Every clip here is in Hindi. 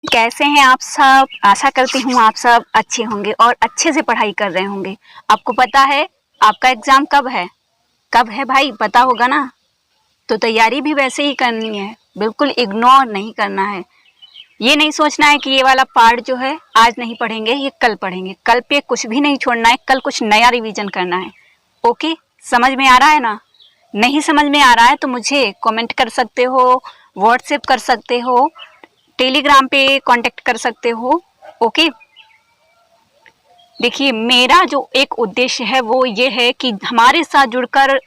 कैसे हैं आप सब। आशा करती हूँ आप सब अच्छे होंगे और अच्छे से पढ़ाई कर रहे होंगे। आपको पता है आपका एग्ज़ाम कब है? कब है भाई, पता होगा ना। तो तैयारी भी वैसे ही करनी है, बिल्कुल इग्नोर नहीं करना है। ये नहीं सोचना है कि ये वाला पार्ट जो है आज नहीं पढ़ेंगे, ये कल पढ़ेंगे। कल पे कुछ भी नहीं छोड़ना है, कल कुछ नया रिवीजन करना है। ओके, समझ में आ रहा है ना? नहीं समझ में आ रहा है तो मुझे कमेंट कर सकते हो, व्हाट्सएप कर सकते हो, टेलीग्राम पे कांटेक्ट कर सकते हो। ओके, देखिए मेरा जो एक उद्देश्य है वो ये है कि हमारे साथ जुड़कर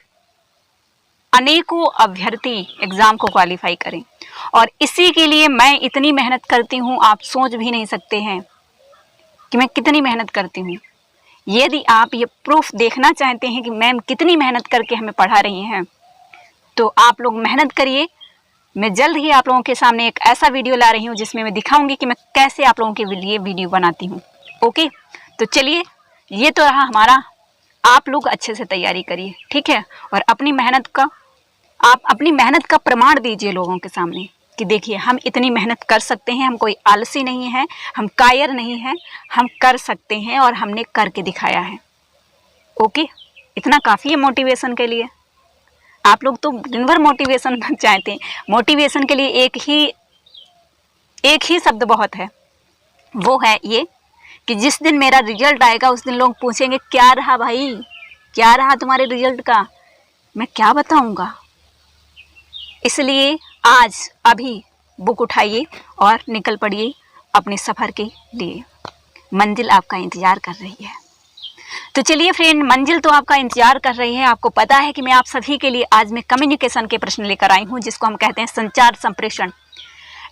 अनेकों अभ्यर्थी एग्जाम को क्वालिफाई करें, और इसी के लिए मैं इतनी मेहनत करती हूँ, आप सोच भी नहीं सकते हैं कि मैं कितनी मेहनत करती हूँ। यदि आप ये प्रूफ देखना चाहते हैं कि मैम कितनी मेहनत करके हमें पढ़ा रही हैं, तो आप लोग मेहनत करिए। मैं जल्द ही आप लोगों के सामने एक ऐसा वीडियो ला रही हूँ जिसमें मैं दिखाऊंगी कि मैं कैसे आप लोगों के लिए वीडियो बनाती हूँ। ओके, तो चलिए, ये तो रहा हमारा। आप लोग अच्छे से तैयारी करिए, ठीक है, और आप अपनी मेहनत का प्रमाण दीजिए लोगों के सामने कि देखिए हम इतनी मेहनत कर सकते हैं, हम कोई आलसी नहीं है, हम कायर नहीं है, हम कर सकते हैं और हमने करके दिखाया है। ओके, इतना काफ़ी है मोटिवेशन के लिए। आप लोग तो दिन भर मोटिवेशन चाहते हैं। मोटिवेशन के लिए एक ही शब्द बहुत है, वो है ये कि जिस दिन मेरा रिजल्ट आएगा उस दिन लोग पूछेंगे क्या रहा भाई, क्या रहा तुम्हारे रिजल्ट का, मैं क्या बताऊंगा। इसलिए आज अभी बुक उठाइए और निकल पड़िए अपने सफ़र के लिए। मंजिल आपका इंतज़ार कर रही है। तो चलिए फ्रेंड, मंजिल तो आपका इंतजार कर रही है। आपको पता है कि मैं आप सभी के लिए आज मैं कम्युनिकेशन के प्रश्न लेकर आई हूँ, जिसको हम कहते हैं संचार संप्रेषण।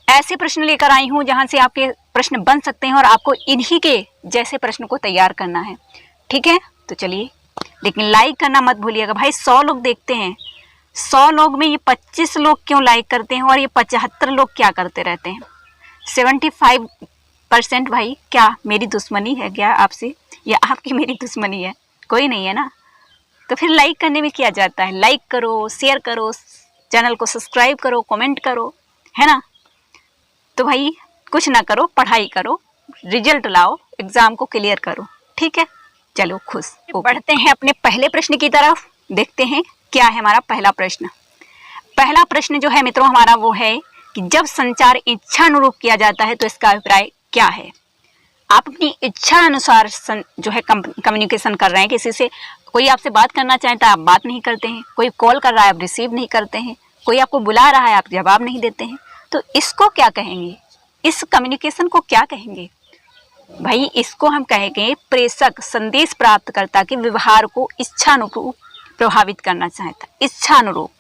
ऐसे प्रश्न लेकर आई हूँ जहाँ से आपके प्रश्न बन सकते हैं और आपको इन्हीं के जैसे प्रश्न को तैयार करना है, ठीक है। तो चलिए, लेकिन लाइक करना मत भूलिएगा भाई। 100 लोग देखते हैं, 100 लोग में ये 25 लोग क्यों लाइक करते हैं और ये 75 लोग क्या करते रहते हैं? 75% भाई, क्या मेरी दुश्मनी है क्या आपसे, या आपकी मेरी दुश्मनी है? कोई नहीं है ना। तो फिर लाइक करने में क्या जाता है? लाइक करो, शेयर करो, चैनल को सब्सक्राइब करो, कमेंट करो, है ना। तो भाई कुछ ना करो, पढ़ाई करो, रिजल्ट लाओ, एग्जाम को क्लियर करो, ठीक है। चलो खुश बढ़ते हैं अपने पहले प्रश्न की तरफ। देखते हैं क्या है हमारा पहला प्रश्न। पहला प्रश्न जो है मित्रों हमारा वो है कि जब संचार इच्छानुरूप किया जाता है तो इसका अभिप्राय क्या है। आप अपनी इच्छा अनुसार जो है कम्युनिकेशन कर रहे हैं किसी से। कोई आपसे बात करना चाहता है, आप बात नहीं करते हैं। कोई कॉल कर रहा है, आप रिसीव नहीं करते हैं। कोई आपको बुला रहा है, आप जवाब नहीं देते हैं। तो इसको क्या कहेंगे? इस कम्युनिकेशन को क्या कहेंगे भाई? इसको हम कहेंगे प्रेषक संदेश प्राप्तकर्ता के व्यवहार को इच्छानुरूप प्रभावित करना चाहता है। इच्छानुरूप,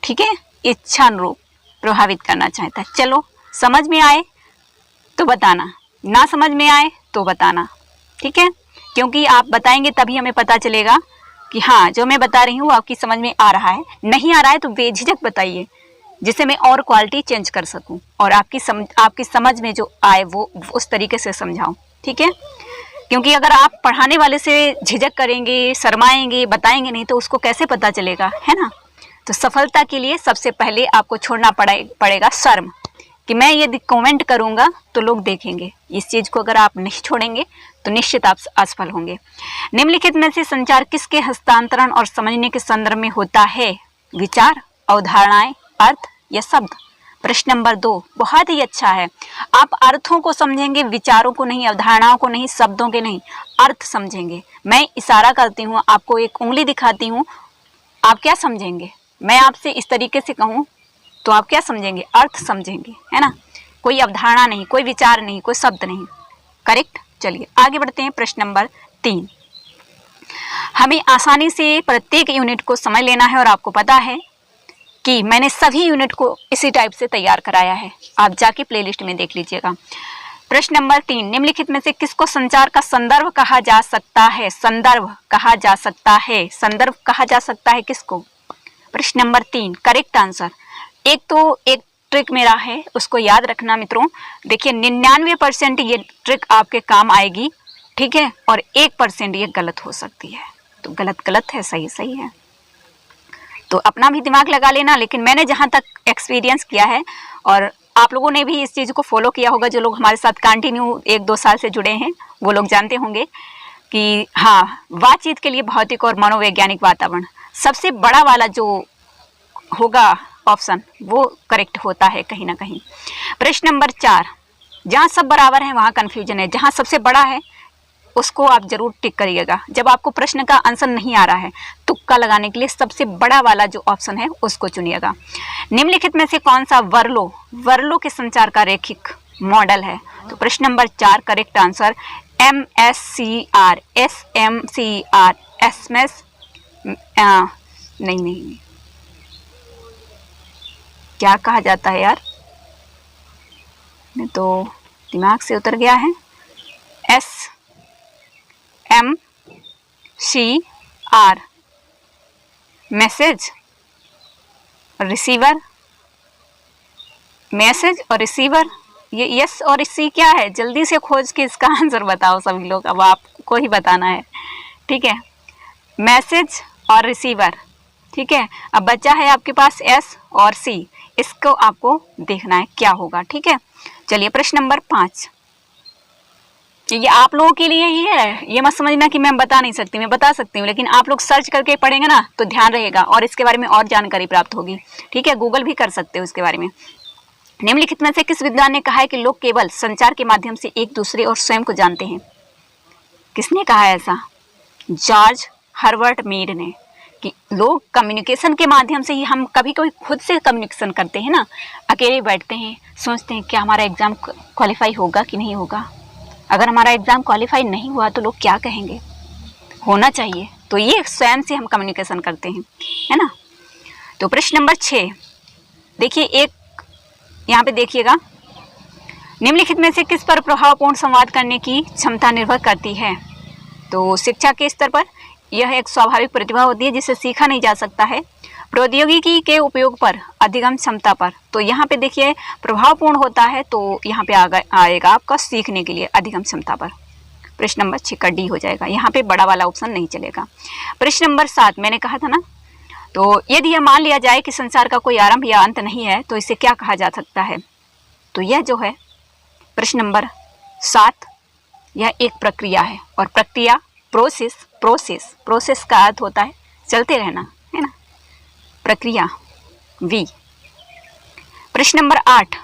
ठीक है, इच्छानुरूप प्रभावित करना चाहता है। चलो, समझ में आए तो बताना, ना समझ में आए तो बताना, ठीक है। क्योंकि आप बताएंगे तभी हमें पता चलेगा कि हाँ जो मैं बता रही हूँ आपकी समझ में आ रहा है। नहीं आ रहा है तो बेझिझक बताइए, जिससे मैं और क्वालिटी चेंज कर सकूं और आपकी समझ में जो आए वो उस तरीके से समझाऊं, ठीक है। क्योंकि अगर आप पढ़ाने वाले से झिझक करेंगे, शर्माएंगे, बताएंगे नहीं तो उसको कैसे पता चलेगा, है ना। तो सफलता के लिए सबसे पहले आपको छोड़ना पड़ेगा शर्म, कि मैं यदि कमेंट करूंगा तो लोग देखेंगे। इस चीज़ को अगर आप नहीं छोड़ेंगे तो निश्चित आप असफल होंगे। निम्नलिखित में से संचार किसके हस्तांतरण और समझने के संदर्भ में होता है? विचार, अवधारणाएं, अर्थ या शब्द? प्रश्न नंबर 2 बहुत ही अच्छा है। आप अर्थों को समझेंगे, विचारों को नहीं, अवधारणाओं को नहीं, शब्दों के नहीं, अर्थ समझेंगे। मैं इशारा करती हूँ, आपको एक उंगली दिखाती हूँ, आप क्या समझेंगे? मैं आपसे इस तरीके से कहूँ तो आप क्या समझेंगे? अर्थ समझेंगे, है ना। कोई अवधारणा नहीं, कोई विचार नहीं, कोई शब्द नहीं। करेक्ट। चलिए आगे बढ़ते हैं। प्रश्न नंबर 3, हमें आसानी से प्रत्येक यूनिट को समझ लेना है और आपको पता है कि मैंने सभी यूनिट को इसी टाइप से तैयार कराया है। आप जाके प्लेलिस्ट में देख लीजिएगा। प्रश्न नंबर 3, निम्नलिखित में से किसको संचार का संदर्भ कहा जा सकता है? संदर्भ कहा जा सकता है, संदर्भ कहा जा सकता है किसको? प्रश्न नंबर 3 करेक्ट आंसर। एक ट्रिक मेरा है, उसको याद रखना मित्रों। देखिए 99% ये ट्रिक आपके काम आएगी, ठीक है, और 1% ये गलत हो सकती है। तो गलत गलत है, सही सही है। तो अपना भी दिमाग लगा लेना। लेकिन मैंने जहाँ तक एक्सपीरियंस किया है और आप लोगों ने भी इस चीज़ को फॉलो किया होगा, जो लोग हमारे साथ कंटिन्यू 1-2 साल से जुड़े हैं वो लोग जानते होंगे कि हाँ, बातचीत के लिए भौतिक और मनोवैज्ञानिक वातावरण सबसे बड़ा वाला जो होगा ऑप्शन वो करेक्ट होता है कहीं ना कहीं। प्रश्न नंबर 4, जहाँ सब बराबर हैं वहाँ कन्फ्यूजन है, जहाँ सबसे बड़ा है उसको आप जरूर टिक करिएगा। जब आपको प्रश्न का आंसर नहीं आ रहा है, तुक्का लगाने के लिए सबसे बड़ा वाला जो ऑप्शन है उसको चुनिएगा। निम्नलिखित में से कौन सा वर्लो के संचार का रैखिक मॉडल है? तो प्रश्न number 4 correct answer MSCR, SMCR, SMS नहीं, क्या कहा जाता है यार, नहीं तो दिमाग से उतर गया है। SMCR, मैसेज रिसीवर, मैसेज और रिसीवर। ये यस और सी क्या है? जल्दी से खोज के इसका आंसर बताओ सभी लोग, अब आपको ही बताना है, ठीक है। मैसेज और रिसीवर, ठीक है। अब बचा है आपके पास एस और सी, इसको आपको देखना है क्या होगा, ठीक है। चलिए प्रश्न नंबर 5, ये आप लोगों के लिए ही है, ये मत समझना कि मैं बता नहीं सकती, मैं बता सकती हूँ, लेकिन आप लोग सर्च करके पढ़ेंगे ना तो ध्यान रहेगा और इसके बारे में और जानकारी प्राप्त होगी, ठीक है। गूगल भी कर सकते हो इसके बारे में। निम्नलिखित में से किस विद्वान ने कहा है कि लोग केवल संचार के माध्यम से एक दूसरे और स्वयं को जानते हैं? किसने कहा है ऐसा? जॉर्ज हर्बर्ट मीड ने, कि लोग कम्युनिकेशन के माध्यम से ही, हम कभी कभी खुद से कम्युनिकेशन करते हैं ना, अकेले बैठते हैं, सोचते हैं क्या हमारा एग्ज़ाम क्वालिफाई होगा कि नहीं होगा, अगर हमारा एग्ज़ाम क्वालिफाई नहीं हुआ तो लोग क्या कहेंगे, होना चाहिए, तो ये स्वयं से हम कम्युनिकेशन करते हैं, है ना। तो प्रश्न नंबर 6 देखिए, एक यहाँ पे देखिएगा, निम्नलिखित में से किस पर प्रभावपूर्ण संवाद करने की क्षमता निर्भर करती है? तो शिक्षा के स्तर पर, यह एक स्वाभाविक प्रतिभा होती है जिसे सीखा नहीं जा सकता है। प्रौद्योगिकी के उपयोग पर, अधिगम क्षमता पर, तो यहाँ पे देखिए प्रभावपूर्ण होता है तो यहाँ पे आएगा आपका सीखने के लिए अधिगम क्षमता पर। प्रश्न नंबर 6 का डी हो जाएगा, यहाँ पे बड़ा वाला ऑप्शन नहीं चलेगा। प्रश्न नंबर 7 मैंने कहा था ना, तो यदि यह मान लिया जाए कि संसार का कोई आरंभ या अंत नहीं है तो इसे क्या कहा जा सकता है? तो यह जो है प्रश्न नंबर 7, यह एक प्रक्रिया है, और प्रक्रिया प्रोसेस का अर्थ होता है चलते रहना, है ना, प्रक्रिया वी। प्रश्न नंबर 8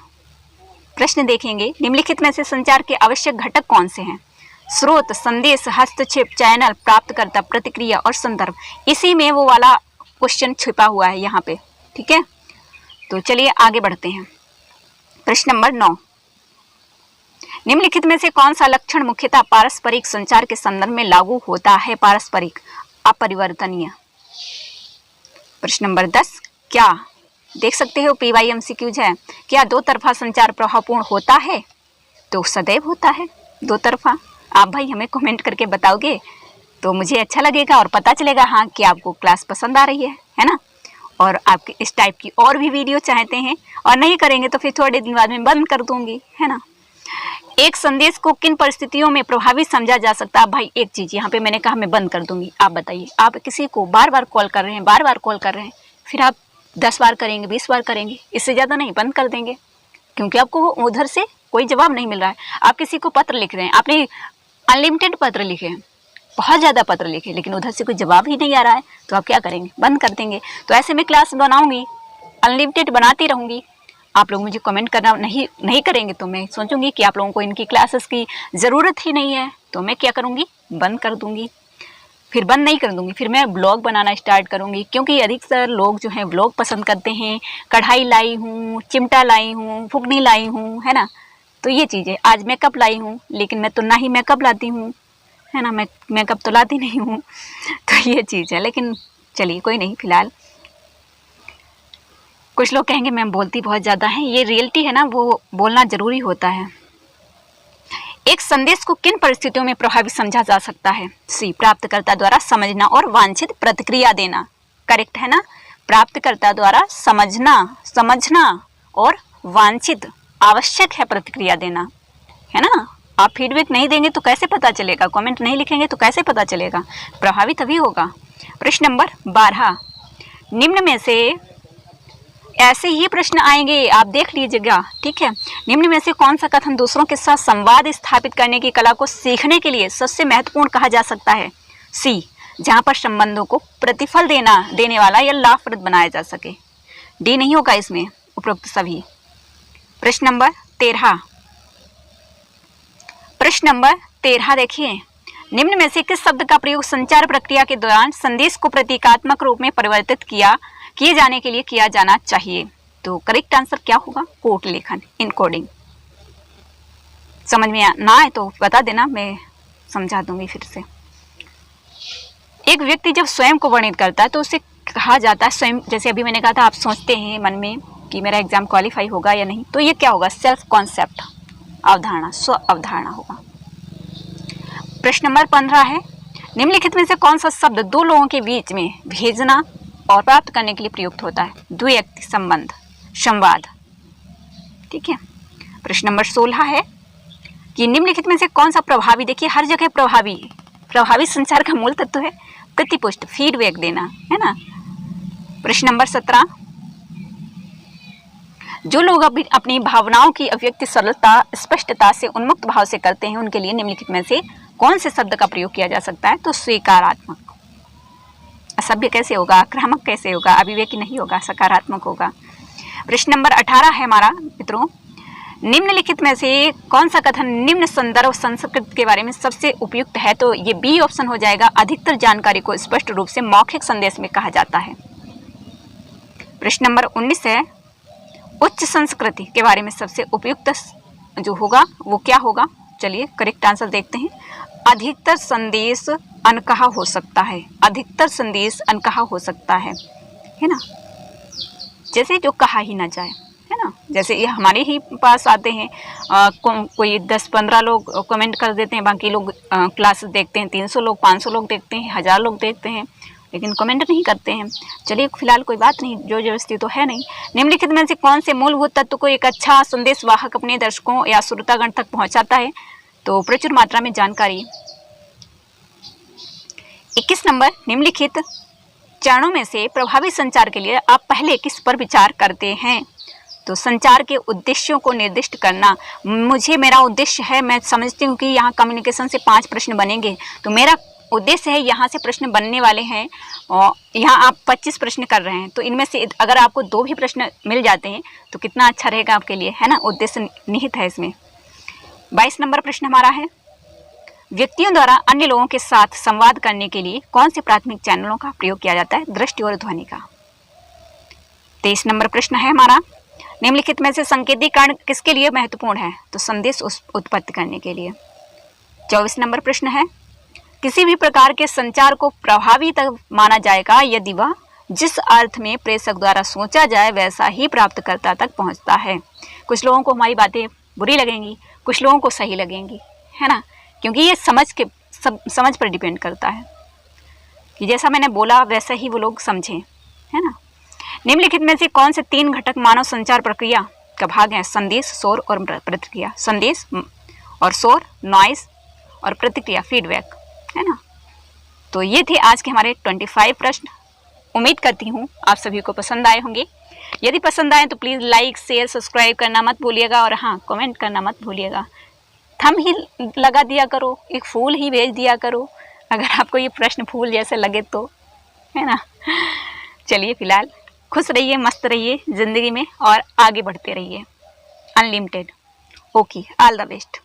प्रश्न देखेंगे, निम्नलिखित में से संचार के आवश्यक घटक कौन से हैं? स्रोत, संदेश, हस्तक्षेप, चैनल, प्राप्तकर्ता, प्रतिक्रिया और संदर्भ। इसी में वो वाला क्वेश्चन छिपा हुआ है यहाँ पे, ठीक है। तो चलिए आगे बढ़ते हैं। प्रश्न नंबर 9, निम्नलिखित में से कौन सा लक्षण मुख्यतः पारस्परिक संचार के संदर्भ में लागू होता है? पारस्परिक, अपरिवर्तनीय। प्रश्न नंबर 10, क्या देख सकते हो PYMCQs है, क्या दो तरफा संचार प्रभावपूर्ण होता है? तो सदैव होता है दो तरफा। आप भाई हमें कमेंट करके बताओगे तो मुझे अच्छा लगेगा और पता चलेगा हाँ कि आपको क्लास पसंद आ रही है ना। और आपके इस टाइप की और भी वीडियो चाहते हैं और नहीं करेंगे तो फिर थोड़े दिन बाद में बंद कर दूंगी, है ना। एक संदेश को किन परिस्थितियों में प्रभावी समझा जा सकता है? भाई एक चीज़ यहाँ पे मैंने कहा मैं बंद कर दूंगी, आप बताइए। आप किसी को बार बार कॉल कर रहे हैं, फिर आप 10 बार करेंगे, 20 बार करेंगे, इससे ज़्यादा नहीं, बंद कर देंगे, क्योंकि आपको उधर से कोई जवाब नहीं मिल रहा है। आप किसी को पत्र लिख रहे हैं, आपने अनलिमिटेड पत्र लिखे हैं, बहुत ज़्यादा पत्र लिखे, लेकिन उधर से कोई जवाब ही नहीं आ रहा है, तो आप क्या करेंगे? बंद कर देंगे। तो ऐसे में क्लास बनाऊंगी, अनलिमिटेड बनाती रहूँगी, आप लोग मुझे कमेंट करना नहीं करेंगे तो मैं सोचूंगी कि आप लोगों को इनकी क्लासेस की ज़रूरत ही नहीं है, तो मैं क्या करूँगी? बंद कर दूँगी। फिर बंद नहीं कर दूँगी, फिर मैं ब्लॉग बनाना स्टार्ट करूँगी, क्योंकि अधिकतर लोग जो हैं ब्लॉग पसंद करते हैं। कढ़ाई लाई हूँ, चिमटा लाई हूँ, फुकनी लाई हूँ, है ना। तो ये चीज़ें, आज मेकअप लाई हूँ, लेकिन मैं तो ना ही मेकअप लाती हूँ, है ना, मैं मेकअप तो लाती नहीं हूँ। तो ये चीज़ है, लेकिन चलिए कोई नहीं। फिलहाल कुछ लोग कहेंगे मैम बोलती बहुत ज़्यादा है, ये रियलिटी है ना, वो बोलना ज़रूरी होता है। एक संदेश को किन परिस्थितियों में प्रभावी समझा जा सकता है? सी, प्राप्तकर्ता द्वारा समझना और वांछित प्रतिक्रिया देना। करेक्ट है ना, प्राप्तकर्ता द्वारा समझना और वांछित, आवश्यक है प्रतिक्रिया देना, है ना। आप फीडबैक नहीं देंगे तो कैसे पता चलेगा? कमेंट नहीं लिखेंगे तो कैसे पता चलेगा? प्रभावी तभी होगा। प्रश्न नंबर 12, निम्न में से ऐसे ही प्रश्न आएंगे, आप देख लीजिएगा, ठीक है। निम्न में से कौन सा कथन दूसरों के साथ संवाद स्थापित करने की कला को सीखने के लिए सबसे महत्वपूर्ण कहा जा सकता है? सी, जहां पर संबंधों को प्रतिफल देने वाला या लाभप्रद बनाया जा सके। डी नहीं होगा इसमें उपरोक्त सभी। प्रश्न नंबर 13, प्रश्न नंबर 13 देखिए, निम्न में से किस शब्द का प्रयोग संचार प्रक्रिया के दौरान संदेश को प्रतीकात्मक रूप में परिवर्तित किए जाने के लिए किया जाना चाहिए? तो करेक्ट आंसर क्या होगा? कोट लेखन, इनकोडिंग। समझ में ना आए तो बता देना, मैं समझा दूंगी फिर से। एक व्यक्ति जब स्वयं को वर्णित करता है तो उसे कहा जाता है स्वयं, जैसे अभी मैंने कहा था, आप सोचते हैं मन में कि मेरा एग्जाम क्वालिफाई होगा या नहीं, तो ये क्या होगा? सेल्फ कॉन्सेप्ट, अवधारणा, स्व अवधारणा होगा। प्रश्न नंबर 15 है, निम्नलिखित में से कौन सा शब्द दो लोगों के बीच में भेजना और प्राप्त करने के लिए प्रयुक्त होता है? द्विव्यक्ति संबंध, संवाद, ठीक है। प्रश्न नंबर 16 है कि निम्नलिखित में से कौन सा प्रभावी, देखिए हर जगह प्रभावी संचार का मूल तत्व है प्रतिपुष्ट, फीडबैक देना, है ना। प्रश्न नंबर 17, जो लोग अपनी भावनाओं की अभिव्यक्ति सरलता, स्पष्टता से, उन्मुक्त भाव से करते हैं, उनके लिए निम्नलिखित में से कौन से शब्द का प्रयोग किया जा सकता है? तो स्वीकारात्मक। असभ्य कैसे होगा? आक्रामक कैसे होगा? अविवेकी नहीं होगा, सकारात्मक होगा। प्रश्न नंबर 18 है हमारा मित्रों, निम्नलिखित में से कौन सा कथन निम्न संदर्भ संस्कृत के बारे में सबसे उपयुक्त है? तो ये बी ऑप्शन हो जाएगा, अधिकतर जानकारी को स्पष्ट रूप से मौखिक संदेश में कहा जाता है। प्रश्न नंबर 19 है, उच्च संस्कृति के बारे में सबसे उपयुक्त जो होगा वो क्या होगा? चलिए करेक्ट आंसर देखते हैं। अधिकतर संदेश अनकहा हो सकता है, अधिकतर संदेश अनकहा हो सकता है ना, जैसे जो कहा ही ना जाए, है ना। जैसे ये हमारे ही पास आते हैं, कोई 10-15 लोग कमेंट कर देते हैं, बाकी लोग क्लासेस देखते हैं, 300 लोग, 500 लोग देखते हैं, 1000 लोग देखते हैं, लेकिन कमेंट नहीं करते हैं। चलिए फिलहाल कोई बात नहीं, जो जबरदस्ती तो है नहीं। निम्नलिखित में से कौन से मूलभूत तत्व को एक अच्छा संदेश वाहक अपने दर्शकों या श्रोतागण तक पहुंचाता है? तो प्रचुर मात्रा में जानकारी। 21 नंबर, निम्नलिखित चरणों में से प्रभावी संचार के लिए आप पहले किस पर विचार करते हैं? तो संचार के उद्देश्यों को निर्दिष्ट करना। मेरा उद्देश्य है, मैं समझती हूँ कि यहाँ कम्युनिकेशन से 5 प्रश्न बनेंगे, तो मेरा उद्देश्य है यहाँ से प्रश्न बनने वाले हैं, और यहाँ आप 25 प्रश्न कर रहे हैं, तो इनमें से अगर आपको 2 भी प्रश्न मिल जाते हैं तो कितना अच्छा रहेगा आपके लिए, है ना। उद्देश्य निहित है इसमें। 22 नंबर प्रश्न हमारा है, व्यक्तियों द्वारा अन्य लोगों के साथ संवाद करने के लिए कौन से प्राथमिक चैनलों का प्रयोग किया जाता है? दृष्टि और ध्वनि का। 23 नंबर प्रश्न है हमारा, निम्नलिखित में से संकेतीकरण किसके लिए महत्वपूर्ण है? तो संदेश उत्पत्ति करने के लिए। 24 नंबर प्रश्न है, किसी भी प्रकार के संचार को प्रभावी तक माना जाएगा यदि वह जिस अर्थ में प्रेषक द्वारा सोचा जाए वैसा ही प्राप्तकर्ता तक पहुंचता है। कुछ लोगों को हमारी बातें बुरी लगेंगी, कुछ लोगों को सही लगेंगी, है ना, क्योंकि ये समझ पर डिपेंड करता है कि जैसा मैंने बोला वैसा ही वो लोग समझें, है ना। निम्नलिखित में से कौन से 3 घटक मानव संचार प्रक्रिया का भाग हैं? संदेश, शोर और प्रतिक्रिया। संदेश और शोर, नॉइस और प्रतिक्रिया, फीडबैक, है ना। तो ये थे आज के हमारे 25 प्रश्न। उम्मीद करती हूँ आप सभी को पसंद आए होंगे। यदि पसंद आए तो प्लीज़ लाइक, शेयर, सब्सक्राइब करना मत भूलिएगा, और हाँ, कमेंट करना मत भूलिएगा। थंब ही लगा दिया करो, एक फूल ही भेज दिया करो अगर आपको ये प्रश्न फूल जैसे लगे तो, है ना। चलिए फिलहाल खुश रहिए, मस्त रहिए ज़िंदगी में और आगे बढ़ते रहिए unlimited. Okay, all the best.